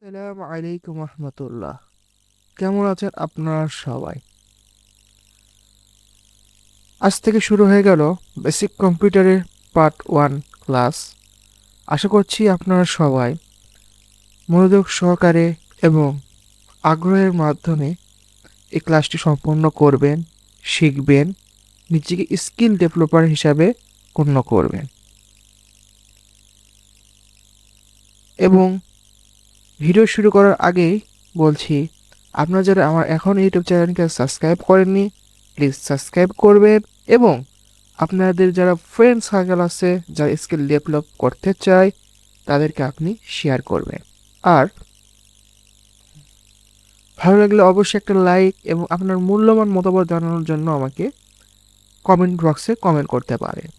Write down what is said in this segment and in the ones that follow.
আসসালামু আলাইকুম রহমতুল্লাহ। কেমন আছেন আপনারা সবাই? আজ থেকে শুরু হয়ে গেল বেসিক কম্পিউটারের পার্ট 1 ক্লাস। আশা করছি আপনারা সবাই মনোযোগ সহকারে এবং আগ্রহের মাধ্যমে এই ক্লাসটি সম্পন্ন করবেন, শিখবেন, নিজেকে স্কিল ডেভেলপার হিসাবে গণ্য করবেন। এবং ভিডিও শুরু করার আগেই বলছি, আপনারা যারা আমার এখন ইউটিউব চ্যানেলকে সাবস্ক্রাইব করেননি, প্লিজ সাবস্ক্রাইব করবেন। এবং আপনাদের যারা ফ্রেন্ড সার্কেল আছে যারা স্কিল ডেভেলপ করতে চায় তাদেরকে আপনি শেয়ার করবেন। আর ভালো লাগলে অবশ্যই একটা লাইক এবং আপনার মূল্যবান মতামত জানানোর জন্য আমাকে কমেন্ট বক্সে কমেন্ট করতে পারেন।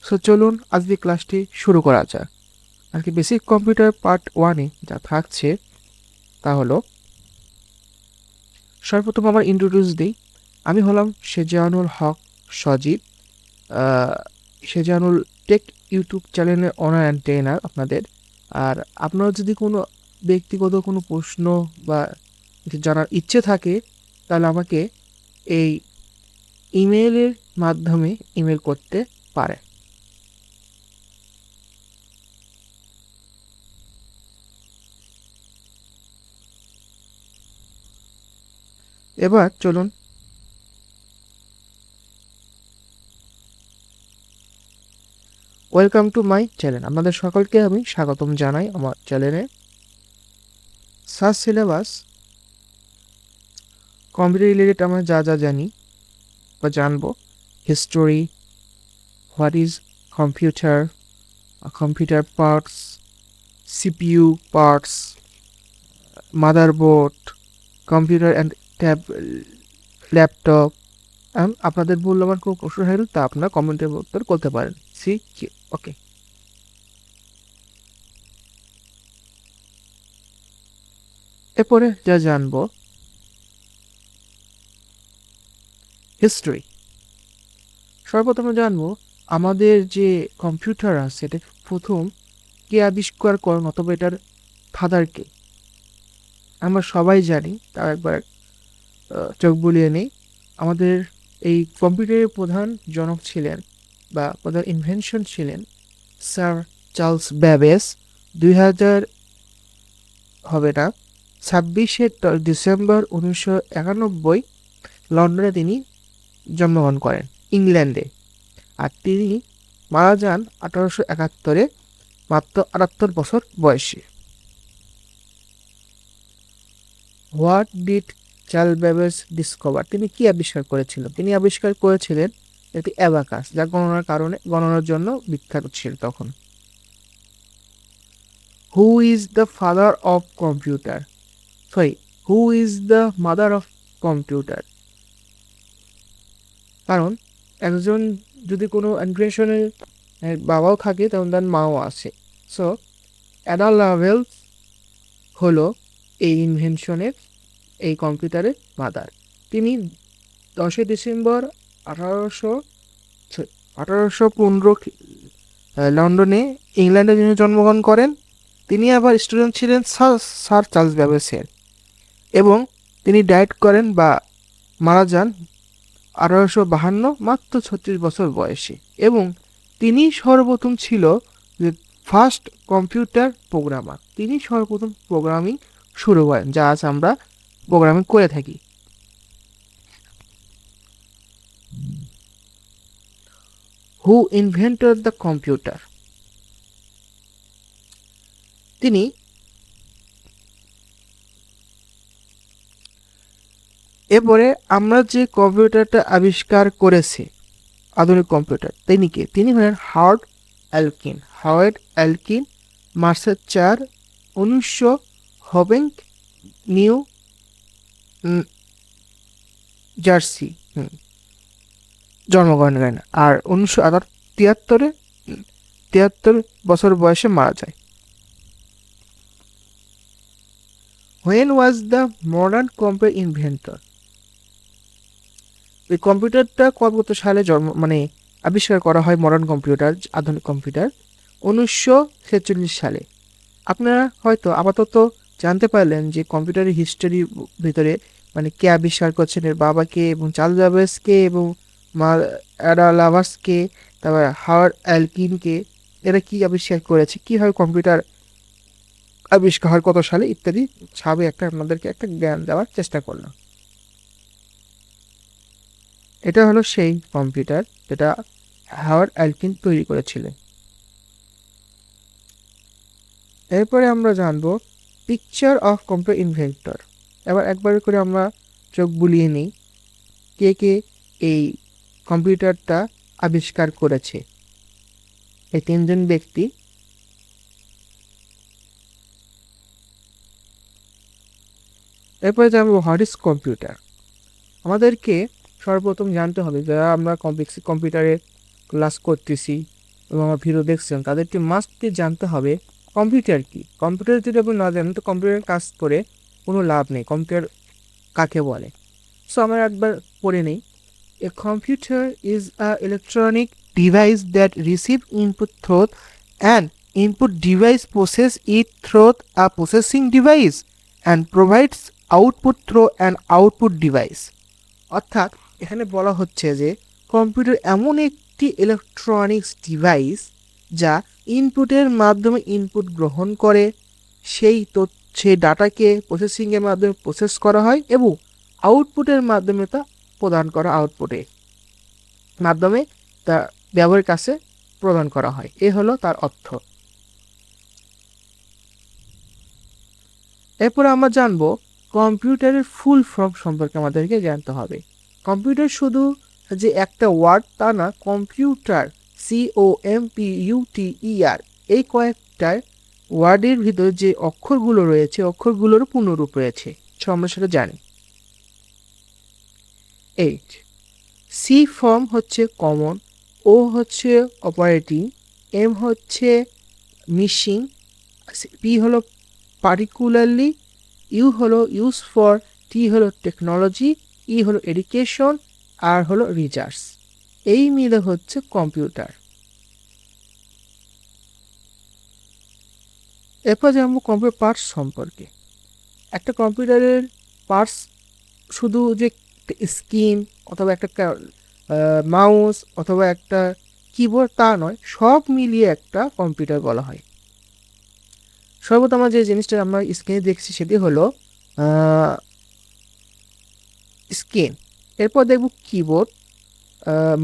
সো চলুন আজকে ক্লাসটি শুরু করা যাক। আর কি বেসিক কম্পিউটার পার্ট 1-এ যা থাকছে তা হলো, সর্বপ্রথম আমার ইন্ট্রোডিউস দিই। আমি হলাম শেজানুল হক সজীব, শেজানুল টেক ইউটিউব চ্যানেলের ওনার অ্যান্ড ট্রেনার আপনাদের। আর আপনার যদি কোনো ব্যক্তিগত কোনো প্রশ্ন বা কিছু জানার ইচ্ছে থাকে তাহলে আমাকে এই ইমেইলের মাধ্যমে ইমেল করতে পারে। এবার চলুন ওয়েলকাম টু মাই চ্যানেল। আপনাদের সকলকে আমি স্বাগতম জানাই আমার চ্যানেলে। সার্চ সিলেবাস কম্পিউটার রিলেটেড আমরা যা যা জানি বা জানবো: history, what is computer, computer parts, CPU parts, motherboard, computer and tab, laptop. আপনাদের মূল্যবান কোনো প্রশ্ন থাকলে তা আপনারা কমেন্টের উত্তর করতে পারেন। ওকে। এরপরে যা জানবো, হিস্ট্রি। সর্বপ্রথমে জানবো আমাদের যে কম্পিউটার আছে এটা প্রথম কে আবিষ্কার করেন অথবা এটার ফাদারকে। আমরা সবাই জানি, তাও একবার চোখ বুলিয়ে নেই। আমাদের এই কম্পিউটারের প্রধান জনক ছিলেন বা প্রধান ইনভেনশন ছিলেন স্যার চার্লস ব্যাবেজ। 2000 হবে না, 26শে ডিসেম্বর 1991 লন্ডনে তিনি জন্মগ্রহণ করেন, ইংল্যান্ডে। আর তিনি মারা যান 1871-এ, মাত্র 78 বছর বয়সে। What did Charles Babbage discover? তিনি কি আবিষ্কার করেছিলেন? তিনি আবিষ্কার করেছিলেন একটি অ্যাবাকাস, যা গণনার জন্য বিখ্যাত ছিল তখন। Who is the father of computer? Sorry, who is the mother of computer? কারণ একজন যদি কোনো ইনভেনশনের বাবাও থাকে তখন তার মাও আছে। সো অ্যাডা লাভেলস হলো এই ইনভেনশনের, এই কম্পিউটারের মাদার। তিনি 10 ডিসেম্বর 1815 লন্ডনে, ইংল্যান্ডে তিনি জন্মগ্রহণ করেন। তিনি আবার স্টুডেন্ট ছিলেন স্যার চার্লস ব্যাবেজের, এবং তিনি ডায়েট করেন বা মারা যান 1852, মাত্র 36 বছর বয়সে। এবং তিনি সর্বপ্রথম ছিল যে ফার্স্ট কম্পিউটার প্রোগ্রামার। তিনি সর্বপ্রথম প্রোগ্রামিং শুরু করেন, যা আজ আমরা প্রোগ্রামিং করে থাকি। হু ইনভেন্টেড দ্য কম্পিউটার? তিনি এরপরে আমরা যে কম্পিউটারটা আবিষ্কার করেছি, আধুনিক কম্পিউটার, তিনি কে? তিনি হলেন হাওয়ার্ড অ্যালকিন। হাওয়ার্ড অ্যালকিন মার্চের 4, 1900 হবেং, নিউ জার্সি জন্মগ্রহণ করেন। আর 1973-এ 73 বছর বয়সে মারা যায়। When was the modern computer inventor? এই কম্পিউটারটা কত সালে আবিষ্কার করা হয়? মডার্ন কম্পিউটার, আধুনিক কম্পিউটার 1946 সালে। আপনারা হয়তো আপাতত জানতে পারলেন যে কম্পিউটারের হিস্টোরির ভিতরে মানে কে আবিষ্কার করছেন, এর বাবাকে এবং চার্লস ব্যাবেজকে এবং মা অ্যাডা লাভার্সকে, তারপর হাওয়ার্ড অ্যালকিনকে, এরা কি আবিষ্কার করেছে, কীভাবে কম্পিউটার আবিষ্কার হয়, কত সালে, ইত্যাদি ছাবে একটা আপনাদেরকে একটা জ্ঞান দেওয়ার চেষ্টা করলাম। এটা হলো সেই কম্পিউটার যেটা হাওয়ার্ড অ্যালকিন তৈরি করেছিলেন। এরপরে আমরা জানবো পিকচার অফ কম্পিউটার ইনভেন্টর। এবার একবার করে আমরা চোখ বুলিয়ে নিই কে কে এই কম্পিউটারটা আবিষ্কার করেছে। এই তিনজন ব্যক্তি। এরপরে জানবো হোয়াট ইজ কম্পিউটার। আমাদেরকে সর্বপ্রথম জানতে হবে, যারা আমরা কম্পিউটারে ক্লাস করতেছি এবং আমার ভিডিও দেখছেন, তাদেরকে মাস্টলি জানতে হবে কম্পিউটার কি। কম্পিউটার যদি আপনি না জানেন তো কম্পিউটার কাজ করে কোনো লাভ নেই। কম্পিউটার কাকে বলে? সো আমরা একবার পড়ে নিই। A computer is a electronic device that receive input through and input device process it through a processing device and provides output through an output device. অর্থাৎ এখানে বলা হচ্ছে যে কম্পিউটার এমন একটি ইলেকট্রনিক্স ডিভাইস যা ইনপুটের মাধ্যমে ইনপুট গ্রহণ করে, সেই ডাটাকে প্রসেসিংয়ের মাধ্যমে প্রসেস করা হয় এবং আউটপুটের মাধ্যমে তা প্রদান করা আউটপুটের মাধ্যমে তা ব্যবহারের কাছে প্রদান করা হয়। এ হলো তার অর্থ। এরপর আমরা জানবো কম্পিউটারের ফুল ফর্ম সম্পর্কে আমাদেরকে জানতে হবে। কম্পিউটার শুধু যে একটা ওয়ার্ড তা না, কম্পিউটার COMPUTER এই কয়েকটার ওয়ার্ডের ভিতর যে অক্ষরগুলো রয়েছে অক্ষরগুলোরও পূর্ণরূপ রয়েছে, আমরা সেটা জানি। 8 সি ফর্ম হচ্ছে কমন, ও হচ্ছে অপারেটিং, এম হচ্ছে মিশিং, পি হলো পার্টিকুলারলি, ইউ হলো ইউজ ফর, টি হলো টেকনোলজি, ই হলো এডুকেশন, আর হলো রিসার্চ। এই মিলে হচ্ছে কম্পিউটার। এরপর জানবো কম্পিউটার পার্টস সম্পর্কে। একটা কম্পিউটারের পার্টস শুধু যে স্ক্রিন অথবা একটা মাউস অথবা একটা কিবোর্ড তা নয়, সব মিলিয়ে একটা কম্পিউটার বলা হয়। সর্বপ্রথম যে জিনিসটা আমরা স্ক্রিনে দেখছি সেটি হলো স্ক্রিন। এরপর দেখব keyboard,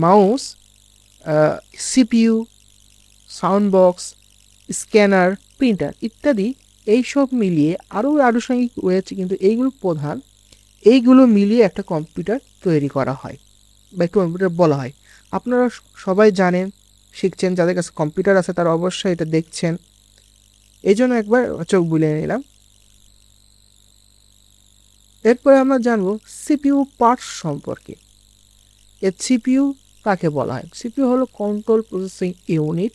mouse, CPU, sound box, scanner, printer ইত্যাদি। এইসব মিলিয়ে আরও আনুষঙ্গিক রয়েছে, কিন্তু এইগুলো প্রধান। এইগুলো মিলিয়ে একটা কম্পিউটার তৈরি করা হয় বা একটা কম্পিউটার বলা হয়। আপনারা সবাই জানেন, শিখছেন, যাদের কাছে কম্পিউটার আছে তারা অবশ্যই এটা দেখছেন, এই জন্য একবার চোখ বুলিয়ে নিলাম। এরপরে আমরা জানবো CPU পার্টস সম্পর্কে। এর CPU কাকে বলা হয়? CPU হলো কন্ট্রোল প্রসেসিং ইউনিট।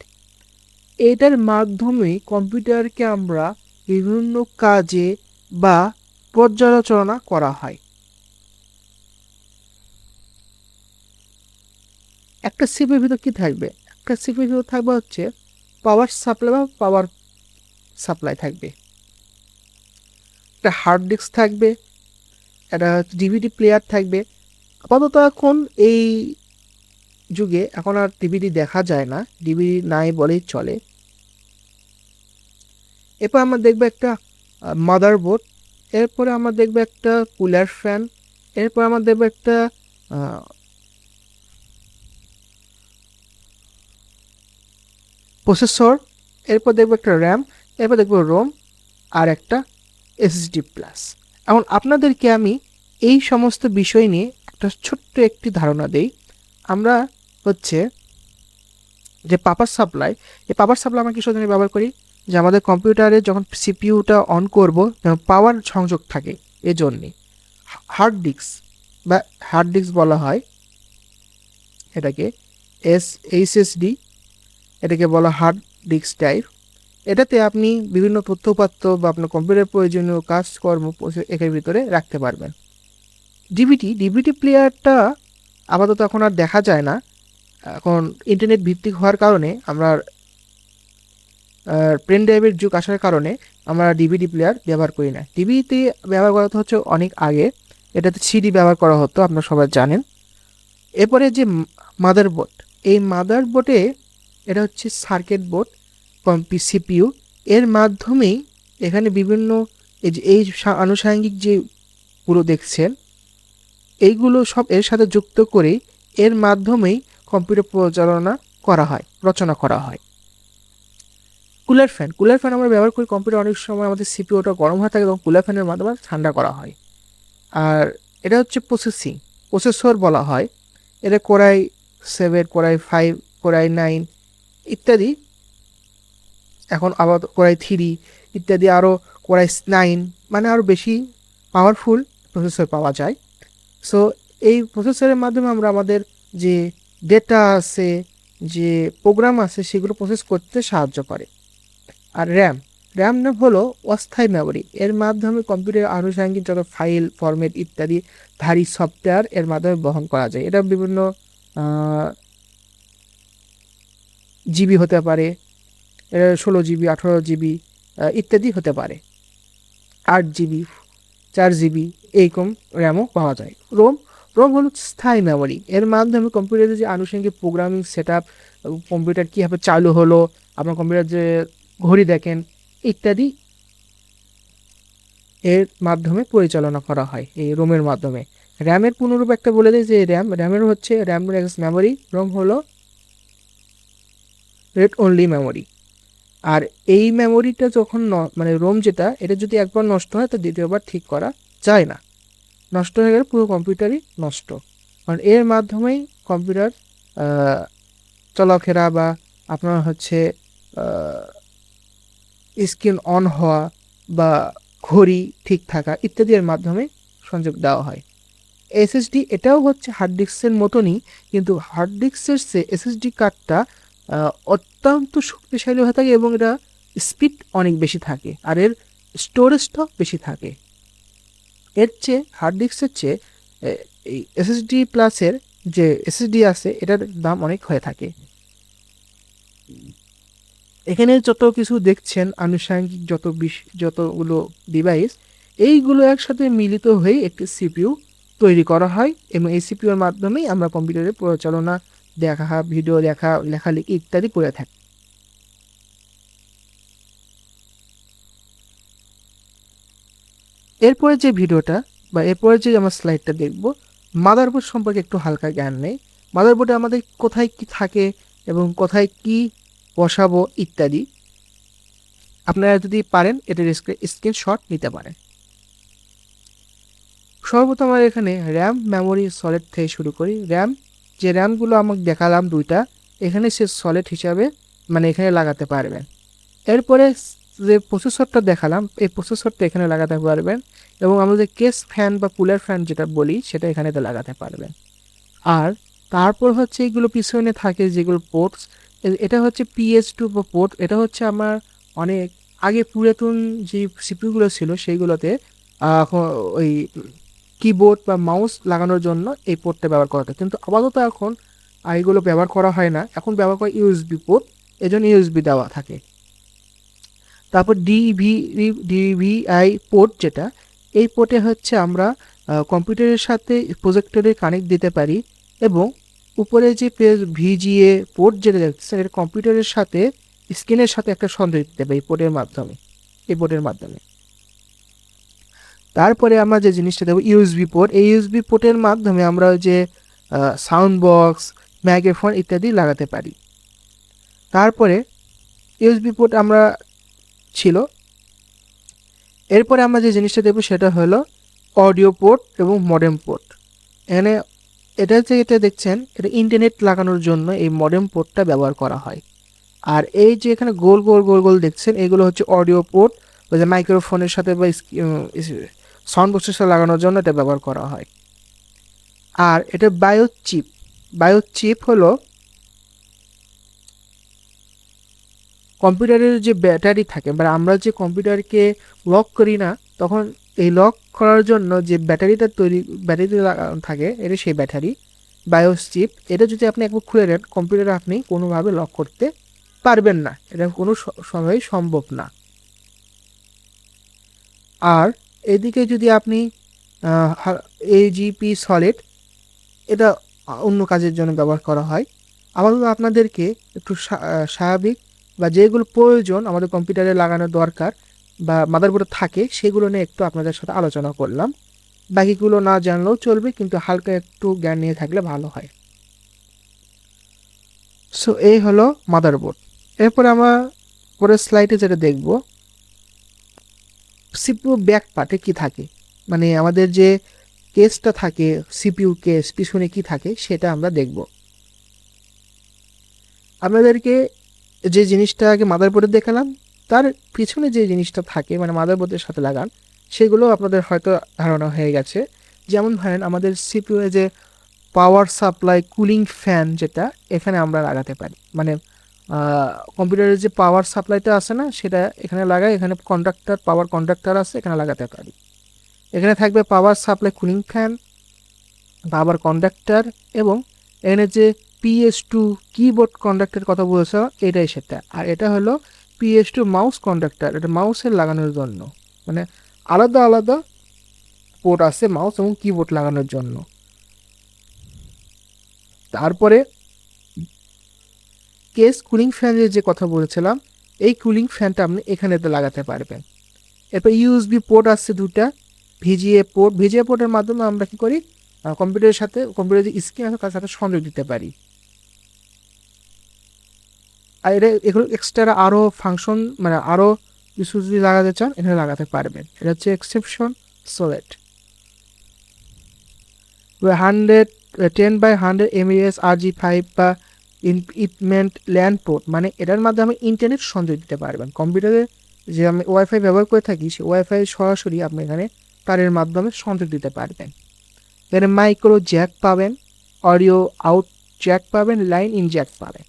এটার মাধ্যমে কম্পিউটারকে আমরা বিভিন্ন কাজে বা পর্যালোচনা করা হয়। একটা সিপিইউর ভিতর কি থাকবে? একটা সিপিইউর ভিতর থাকবে হচ্ছে পাওয়ার সাপ্লাই বা পাওয়ার সাপ্লাই থাকবে, একটা হার্ড ডিস্ক থাকবে, একটা ডিভিডি প্লেয়ার থাকবে। আপাতত এখন এই যুগে এখন আর ডিভিডি দেখা যায় না, ডিভিডি নাই বলেই চলে। এরপর আমরা দেখবো একটা মাদারবোর্ড, এরপরে আমরা দেখবো একটা কুলার ফ্যান, এরপর আমরা দেখবো একটা প্রসেসর, এরপর দেখবো একটা র্যাম, এরপর দেখবো রোম, আর একটা SSD প্লাস। এখন আপনাদেরকে আমি এই সমস্ত বিষয় নিয়ে একটা ছোট্ট একটি ধারণা দেই। আমরা হচ্ছে যে পাওয়ার সাপ্লাই, এই পাওয়ার সাপ্লাই আমরা কিসের জন্য ব্যবহার করি? যে আমাদের কম্পিউটারে যখন সিপিইউটা অন করব পাওয়ার সংযোগ থাকে, এজন্যে। হার্ড ডিস্ক বা হার্ড ডিস্ক বলা হয় এটাকে, SSD, এটাকে বলা হার্ড ডিস্ক টাইপ। এটাতে আপনি বিভিন্ন তথ্যপাত্র বা আপনার কম্পিউটার প্রয়োজনীয় কাজকর্ম এর ভিতরে রাখতে পারবেন। ডিভিডি প্লেয়ারটা আপাতত এখন আর দেখা যায় না, এখন ইন্টারনেট ভিত্তিক হওয়ার কারণে আমরা পেন ড্রাইভের যুগ আসার কারণে আমরা ডিভিডি প্লেয়ার ব্যবহার করি না। ডিভিডিতে ব্যবহার করা তো হচ্ছে অনেক আগে, এটাতে সিডি ব্যবহার করা হতো, আপনারা সবাই জানেন। এরপরে যে মাদারবোর্ড, এই মাদারবোর্ডে এটা হচ্ছে সার্কিট বোর্ড সিপিইউ, এর মাধ্যমেই এখানে বিভিন্ন এই আনুষঙ্গিক যে পুরো দেখছেন এইগুলো সব এর সাথে যুক্ত করেই এর মাধ্যমেই কম্পিউটার পরিচালনা করা হয়, রচনা করা হয়। কুলার ফ্যান আমরা ব্যবহার করি কম্পিউটার, অনেক সময় আমাদের সিপিইউটা গরম হয়ে থাকে এবং কুলার ফ্যানের মাধ্যমে ঠান্ডা করা হয়। আর এটা হচ্ছে প্রসেসর বলা হয়। এটা কোরাই 7, কোরাই 5, কোরাই 9 ইত্যাদি, এখন আবার কোরাই 3 ইত্যাদি, আরও কোরাই 9, মানে আরও বেশি পাওয়ারফুল প্রসেসর পাওয়া যায়। সো এই প্রসেসরের মাধ্যমে আমরা আমাদের যে ডেটা আছে, যে প্রোগ্রাম আছে, সেগুলো প্রসেস করতে সাহায্য করে। আর র্যাম হলো অস্থায়ী মেমোরি, এর মাধ্যমে কম্পিউটারের আনুষঙ্গিক যত ফাইল ফরম্যাট ইত্যাদি ভারী সফটওয়্যার এর মাধ্যমে বহন করা যায়। এটা বিভিন্ন জিবি হতে পারে, 16 জিবি, 18 জিবি ইত্যাদি হতে পারে, 8 জিবি, 4 জিবি এইরকম র্যামও পাওয়া যায়। রোম হলো স্থায়ী মেমোরি, এর মাধ্যমে কম্পিউটারের যে আনুষঙ্গিক প্রোগ্রামিং সেট আপ, কম্পিউটার কীভাবে চালু হলো, আপনার কম্পিউটার যে ঘড়ি দেখেন ইত্যাদি এর মাধ্যমে পরিচালনা করা হয় এই রোমের মাধ্যমে। র্যামের পুনরূপ একটা বলে দেয় যে র্যামের হচ্ছে র্যাম অ্যাক্সেস মেমোরি, রোম হলো রেড অনলি মেমোরি। আর এই মেমোরিটা যখন মানে রোম যেটা, এটা যদি একবার নষ্ট হয় তো দ্বিতীয়বার ঠিক করা যায় না, নষ্ট হয়ে গেলে পুরো কম্পিউটারই নষ্ট। কারণ এর মাধ্যমেই কম্পিউটার চলাফেরা বা আপনার হচ্ছে স্ক্রিন অন হওয়া বা ঘড়ি ঠিক থাকা ইত্যাদি এর মাধ্যমে সংযোগ দেওয়া হয়। এসএসডি এটাও হচ্ছে হার্ড ডিস্কের মতনই, কিন্তু হার্ড ডিস্কের চেয়ে এসএসডি কার্ডটা অত্যন্ত শক্তিশালী হয়ে থাকে এবং এটা স্পিড অনেক বেশি থাকে, আর এর স্টোরেজটাও বেশি থাকে। এর চেয়ে হার্ড ডিস্কের চেয়ে এই এসএসডি প্লাসের যে এসএসডি আছে এটার দাম অনেক হয়ে থাকে। এখানে যত কিছু দেখছেন আনুষঙ্গিক যতগুলো ডিভাইস, এইগুলো একসাথে মিলিত হয়ে একটি সিপিইউ তৈরি করা হয় এবং এই সিপিইউর মাধ্যমেই আমরা কম্পিউটারের পরিচালনা, দেখা, ভিডিও দেখা, লেখালেখি ইত্যাদি করে থাকি। এরপরে যে ভিডিওটা বা এরপরে যে আমরা স্লাইডটা দেখব, মাদারবোর্ড সম্পর্কে একটু হালকা জ্ঞান নেই। মাদারবোর্ডে আমাদের কোথায় কি থাকে এবং কোথায় কি বসাবো ইত্যাদি, আপনারা যদি পারেন এটার স্ক্রিনশট নিতে পারেন। সর্বপ্রথম আমরা এখানে র্যাম, মেমোরি, সলিড থেকে শুরু করি। যে র্যামগুলো আমাকে দেখালাম দুইটা, এখানে সে সলিড হিসাবে মানে এখানে লাগাতে পারবেন। এরপরে যে প্রসেসরটা দেখালাম, এই প্রসেসরটা এখানে লাগাতে পারবেন এবং আমাদের কেস ফ্যান বা কুলার ফ্যান যেটা বলি সেটা এখানে লাগাতে পারবেন। আর তারপর হচ্ছে এগুলো পিছনে থাকে যেগুলো পোর্টস, এটা হচ্ছে PS2 বা পোর্ট, এটা হচ্ছে আমার অনেক আগে পুরাতন যে সিপিইউগুলো ছিল সেইগুলোতে ওই কিবোর্ড বা মাউস লাগানোর জন্য এই পোর্টটা ব্যবহার করা হতো, কিন্তু আপাতত এখন এইগুলো ব্যবহার করা হয় না, এখন ব্যবহার করা ইউএসবি পোর্ট, এজন্য ইউএসবি দেওয়া থাকে। তারপর ডিভিআই পোর্ট যেটা, এই পোর্টে হচ্ছে আমরা কম্পিউটারের সাথে প্রজেক্টরে কানেক্ট দিতে পারি এবং উপরে যে VGA পোর্ট যেটা দেখছেন এটা কম্পিউটারের সাথে স্ক্রিনের সাথে একটা সংযোগ দিতে পারি এই পোর্টের মাধ্যমে। তারপরে আমরা যে জিনিসটা দেবো ইউএসবি পোর্ট, এই ইউএসবি পোর্টের মাধ্যমে আমরা যে সাউন্ড বক্স, মাইক্রোফোন ইত্যাদি লাগাতে পারি। তারপরে ইউএসবি পোর্ট আমরা ছিল। এরপরে আমরা যে জিনিসটা দেবো সেটা হলো অডিও পোর্ট এবং মডেম পোর্ট। এখানে এটা দেখছেন এটা ইন্টারনেট লাগানোর জন্য এই মডেম পোর্টটা ব্যবহার করা হয়। আর এই যে এখানে গোল গোল গোল গোল দেখছেন এগুলো হচ্ছে অডিও পোর্ট, ওই যে মাইক্রোফোনের সাথে বা সাউন্ড বক্সের সাথে লাগানোর জন্য এটা ব্যবহার করা হয়। আর এটা বায়োচিপ হলো কম্পিউটারের যে ব্যাটারি থাকে, মানে আমরা যে কম্পিউটারকে লক করি না, তখন এই লক করার জন্য যে ব্যাটারি থাকে, এটা সেই ব্যাটারি বায়োচিপ। এটা যদি আপনি একবার খুলে নেন কম্পিউটারে, আপনি কোনোভাবে লক করতে পারবেন না, এটা কোনো সময় সম্ভব না। আর এদিকে যদি আপনি এজিপি সলিড, এটা অন্য কাজের জন্য ব্যবহার করা হয়। আপাতত আপনাদেরকে একটু স্বাভাবিক বা যেগুলো প্রয়োজন আমাদের কম্পিউটারে লাগানো দরকার বা মাদারবোর্ডে থাকে সেগুলো নিয়ে একটু আপনাদের সাথে আলোচনা করলাম। বাকিগুলো না জানলেও চলবে, কিন্তু হালকা একটু জ্ঞান নিয়ে থাকলে ভালো হয়। সো এই হলো মাদারবোর্ড। এরপরে আমরা পরের স্লাইডে যেটা দেখব, সিপিইউ ব্যাক পার্টে কি থাকে, মানে আমাদের যে কেসটা থাকে সিপিইউ কেস পিছনে কি থাকে সেটা আমরা দেখব। আপনাদেরকে যে জিনিসটা আগে মাদারবোর্ডে দেখালাম তার পিছনে যে জিনিসটা থাকে মানে মাদারবোর্ডের সাথে লাগান, সেগুলো আপনাদের হয়তো ধারণা হয়ে গেছে। যেমন ধরেন আমাদের সিপিইউ এ যে পাওয়ার সাপ্লাই কুলিং ফ্যান, যেটা এখানে আমরা লাগাতে পারি, মানে কম্পিউটারের যে পাওয়ার সাপ্লাইটা আছে না সেটা এখানে লাগাই, এখানে কন্ডাক্টর পাওয়ার কন্ডাক্টর আছে এখানে লাগাতে পারি। এখানে থাকবে পাওয়ার সাপ্লাই কুলিং ফ্যান, পাওয়ার কন্ডাক্টর, এবং এখানে যে PS2 কিবোর্ড কন্ডাক্টর কথা বলেছে এটাই সেটা। আর এটা হলো PS2 মাউস কন্ডাক্টর, এটা মাউসের লাগানোর জন্য, মানে আলাদা আলাদা পোর্ট আছে মাউস এবং কিবোর্ড লাগানোর জন্য। তারপরে কেস কুলিং ফ্যানের যে কথা বলেছিলাম, এই কুলিং ফ্যানটা আপনি এখানে লাগাতে পারবেন। এরপর ইউএসবি পোর্ট আছে দুটা, ভিজিএ পোর্টের মাধ্যমে আমরা কি করি, কম্পিউটারের সাথে কম্পিউটারের যে স্ক্রিন আছে তার সাথে সংযোগ দিতে পারি। আর এটা এগুলো এক্সট্রা আরও ফাংশন, মানে আরও কিছু যদি লাগাতে চান এখানে লাগাতে পারবেন। এটা হচ্ছে এক্সেপশন সোলেট 10/100 MAS RG5 বা ইনপিটমেন্ট ল্যান্ড পোর্ট, মানে এটার মাধ্যমে ইন্টারনেট সংযোগ দিতে পারবেন। কম্পিউটারে যে আমি ওয়াইফাই ব্যবহার করে থাকি সেই ওয়াইফাই সরাসরি আপনি এখানে তারের মাধ্যমে সংযোগ দিতে পারবেন। এখানে মাইক্রো জ্যাক পাবেন, অডিও আউট জ্যাক পাবেন, লাইন ইন জ্যাক পাবেন।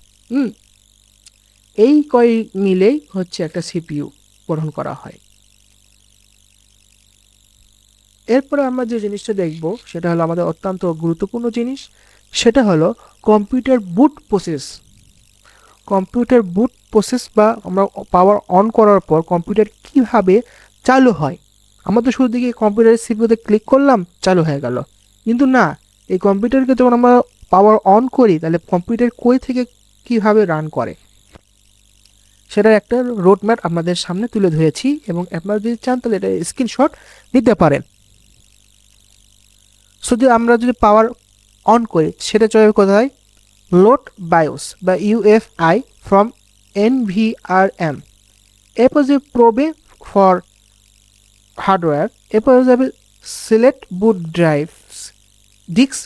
এই কয় মিলেই হচ্ছে একটা সিপিইউ গঠন করা হয়। এরপরে আমরা যে জিনিসটা দেখব সেটা হলো আমাদের অত্যন্ত গুরুত্বপূর্ণ জিনিস, সেটা হলো কম্পিউটার বুট প্রসেস। কম্পিউটার বুট প্রসেস বা আমরা পাওয়ার অন করার পর কম্পিউটার কিভাবে চালু হয়। আমরা তো শুরু দিকে কম্পিউটারের সিপিইউতে ক্লিক করলাম, চালু হয়ে গেল, কিন্তু না, এই কম্পিউটারকে যখন আমরা পাওয়ার অন করি তাহলে কম্পিউটার কই থেকে কিভাবে রান করে সেটার একটা রোডম্যাপ আপনাদের সামনে তুলে ধরেছি, এবং আপনারা যদি চান তাহলে এটা স্ক্রিনশট নিতে পারেন। শুধু আমরা যদি পাওয়ার অন করি সেটা চলে কোথায়, লোড বায়োস বা ইউএফআই ফ্রম NVRM, এরপর যে প্রবে ফর হার্ডওয়্যার, এরপর যাবে সিলেক্ট বুট ড্রাইভস ডিস্ক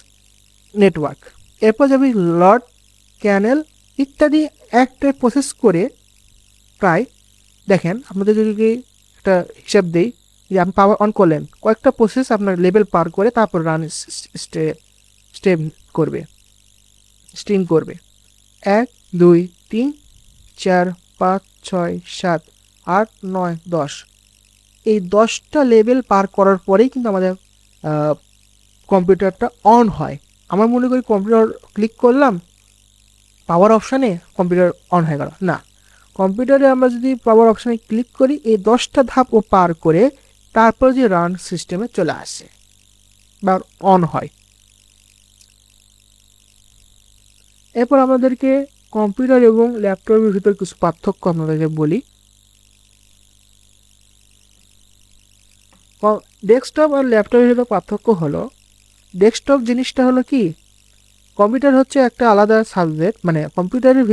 নেটওয়ার্ক, এরপর যাবে লড ক্যানেল ইত্যাদি একটা প্রসেস করে প্রায়, দেখেন আপনাদের যদি একটা হিসাব দিই যে আপনি পাওয়ার অন করলেন, কয়েকটা প্রসেস আপনার লেভেল পার করে তারপর রান স্টেপ করবে, স্ট্রিম করবে। 1 2 3 4 5 6 7 8 9 10, এই 10টা লেভেল পার করার পরেই কিন্তু আমাদের কম্পিউটারটা অন হয়। আমার মনে করি কম্পিউটার ক্লিক করলাম পাওয়ার অপশানে, কম্পিউটার অন হয়ে গেল না। কম্পিউটারে আমরা যদি পাওয়ার অপশানে ক্লিক করি এই 10টা ধাপ ও পার করে তারপর যে রান সিস্টেমে চলে আসে বা অন হয়। এরপর আমাদেরকে কম্পিউটার এবং ল্যাপটপের ভিতর কিছু পার্থক্য আপনাদেরকে বলি। ডেস্কটপ আর ল্যাপটপের ভিতর পার্থক্য হলো, ডেস্কটপ জিনিসটা হলো কি, কম্পিউটার হচ্ছে একটা আলাদা সাবজেক্ট, মানে কম্পিউটারের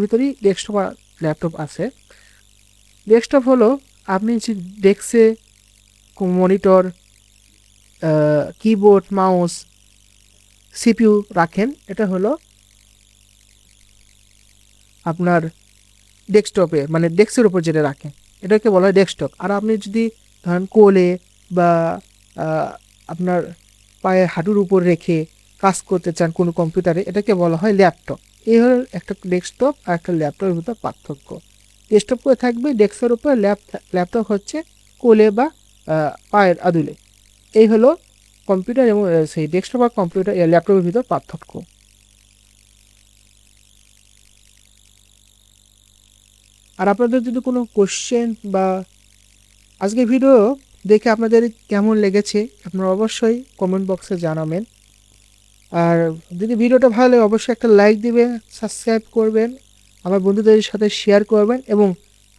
ভিতরেই ডেস্কটপ আর ল্যাপটপ আছে। ডেস্কটপ হলো আপনি যে ডেস্কে মনিটর, কিবোর্ড, মাউস, সিপিইউ রাখেন, এটা হলো আপনার ডেস্কটপে, মানে ডেস্কের উপর যেটা রাখেন এটাকে বলা হয় ডেস্কটপ। আর আপনি যদি ধরেন কোলে বা আপনার পায়ে হাঁটুর উপর রেখে কাজ করতে চান কোনো কম্পিউটারে, এটাকে বলা হয় ল্যাপটপ। এই হলো একটা ডেস্কটপ আর একটা ল্যাপটপের ভিতর পার্থক্য। ডেস্কটপ করে থাকবে ডেস্কের উপর, ল্যাপটপ হচ্ছে কোলে বা পায়ের আদুলে। এই হলো কম্পিউটার এবং সেই ডেস্কটপ আর কম্পিউটার ল্যাপটপের ভিতর পার্থক্য। আর আপনাদের যদি কোনো কোশ্চেন বা আজকে ভিডিও দেখে আপনাদের কেমন লেগেছে আপনারা অবশ্যই কমেন্ট বক্সে জানাবেন। আর যদি ভিডিওটা ভালো লাগে অবশ্যই একটা লাইক দিবেন, সাবস্ক্রাইব করবেন, আমার বন্ধুদের সাথে শেয়ার করবেন এবং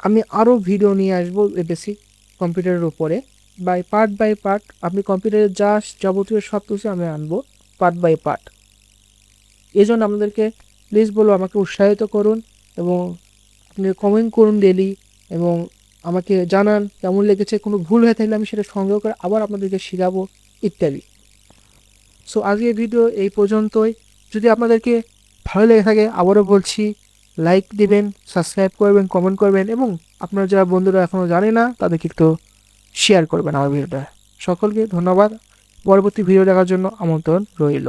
আমি আরও ভিডিও নিয়ে আসবো বেসিক কম্পিউটারের উপরে বাই পার্ট। আপনি কম্পিউটারের যা যাবতীয় সব কিছু আমি আনবো পার্ট বাই পার্ট। এই জন্য আপনাদেরকে প্লিজ বলবো আমাকে উৎসাহিত করুন এবং আপনি কমেন্ট করুন ডেলি এবং আমাকে জানান কেমন লেগেছে। কোনো ভুল হয়ে থাকলে আমি সেটা সংগ্রহ করে আবার আপনাদেরকে শেখাবো ইত্যাদি। সো আজকের ভিডিও এই পর্যন্তই। যদি আপনাদেরকে ভালো লেগে থাকে আবারও বলছি লাইক দিবেন, সাবস্ক্রাইব করবেন, কমেন্ট করবেন এবং আপনারা যারা বন্ধুরা এখনও জানে না তাদেরকে একটু শেয়ার করবেন আমার ভিডিওটা। সকলকে ধন্যবাদ। পরবর্তী ভিডিও দেখার জন্য আমন্ত্রণ রইল।